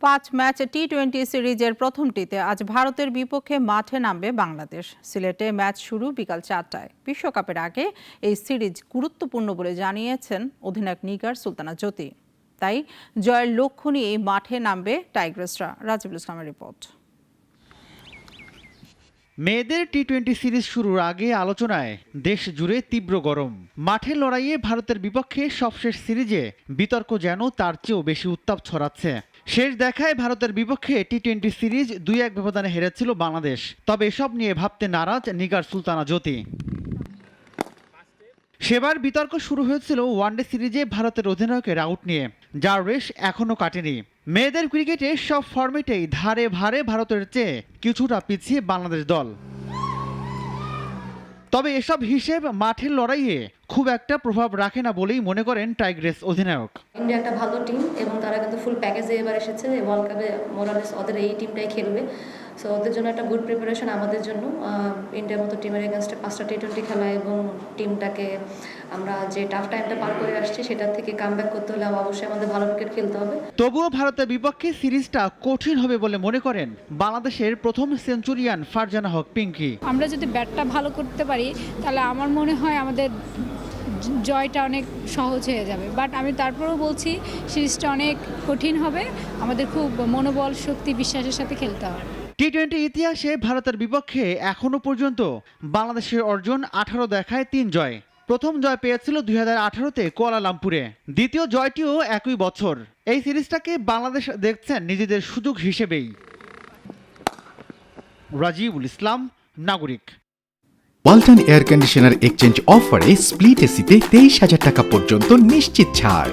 5 match টি-20 সিরিজের প্রথমটিতে আজ ভারতের বিপক্ষে মাঠে নামবে বাংলাদেশ। সিলেটে ম্যাচ শুরু বিকাল 4টায়। বিশ্বকাপের আগে এই সিরিজ গুরুত্বপূর্ণ বলে জানিয়েছেন অধিনায়ক নিগার সুলতানা জ্যোতি। তাই জয়ের লক্ষ্য নিয়ে মাঠে নামবে টাইগ্রেসরা। রাজিবুল ইসলামের রিপোর্ট। মেয়েদের টি-20 সিরিজ শুরুর আগে আলোচনায় দেশ জুড়ে তীব্র গরম। মাঠের লড়াইয়ে ভারতের বিপক্ষে সবশেষ সিরিজে বিতর্ক যেন তার চেয়েও বেশি উত্তাপ ছড়াচ্ছে। শেষ দেখায় ভারতের বিপক্ষে টি-20 সিরিজ 2-1 ব্যবধানে হেরেছিল বাংলাদেশ। তবে এসব নিয়ে ভাবতে নারাজ নিগার সুলতানা জ্যোতি। সেবার বিতর্ক শুরু হয়েছিল ওয়ানডে সিরিজে ভারতের অধিনায়কের আউট নিয়ে, যার রেশ এখনো কাটেনি। মেয়েদের ক্রিকেটে সব ফরম্যাটেই ধারে ভারে ভারতের চেয়ে কিছুটা পিছিয়ে বাংলাদেশ দল। তবে এসব হিসেব মাঠের লড়াইয়ে খুব একটা প্রভাব রাখে না বলেই মনে করেন টাইগ্রেস অধিনায়ক। ইন্ডিয়া একটা ভালো টিম এবং তারা কিন্তু ফুল প্যাকেজে এবার এসেছে। ওয়ার্ল্ড কাপে মোরালেস ওদের এই টিমটাই খেলবে, সো ওদের জন্য একটা গুড প্রিপারেশন আমাদের জন্য। ইন্ডিয়ার মতো টিমের এগেনস্টে 5টা টি-20 খেলা এবং টিমটাকে আমরা যে টাফ টাইমটা পার করে আসছি সেটার থেকে কামব্যাক করতে হলে অবশ্যই আমাদের ভালো ক্রিকেট খেলতে হবে। তবুও ভারতের বিপক্ষে সিরিজটা কঠিন হবে বলে মনে করেন বাংলাদেশের প্রথম সেঞ্চুরিয়ান ফারজানা হক পিঙ্কি। আমরা যদি ব্যাটটা ভালো করতে পারি তাহলে আমার মনে হয় আমাদের জয়টা অনেক সহজ হয়ে যাবে। বাট আমি তারপরেও বলছি সিরিজটা অনেক কঠিন হবে, আমাদের খুব মনোবল, শক্তি, বিশ্বাসের সাথে খেলতে হবে। টি-20 ইতিহাসে ভারতের বিপক্ষে এখনো পর্যন্ত বাংলাদেশের অর্জন 18 দেখায় 3 জয়। প্রথম জয় পেয়েছিল 2018-তে কুয়ালালামপুরে, দ্বিতীয় জয়টিও একই বছর। এই সিরিজটাকে বাংলাদেশ দেখছেন নিজেদের সুযোগ হিসেবেই। রাজিবুল ইসলাম, নাগরিক। ওয়ালটন এয়ার কন্ডিশনার এক্সচেঞ্জ অফারে স্প্লিট এসিতে 23,000 টাকা পর্যন্ত নিশ্চিত ছাড়।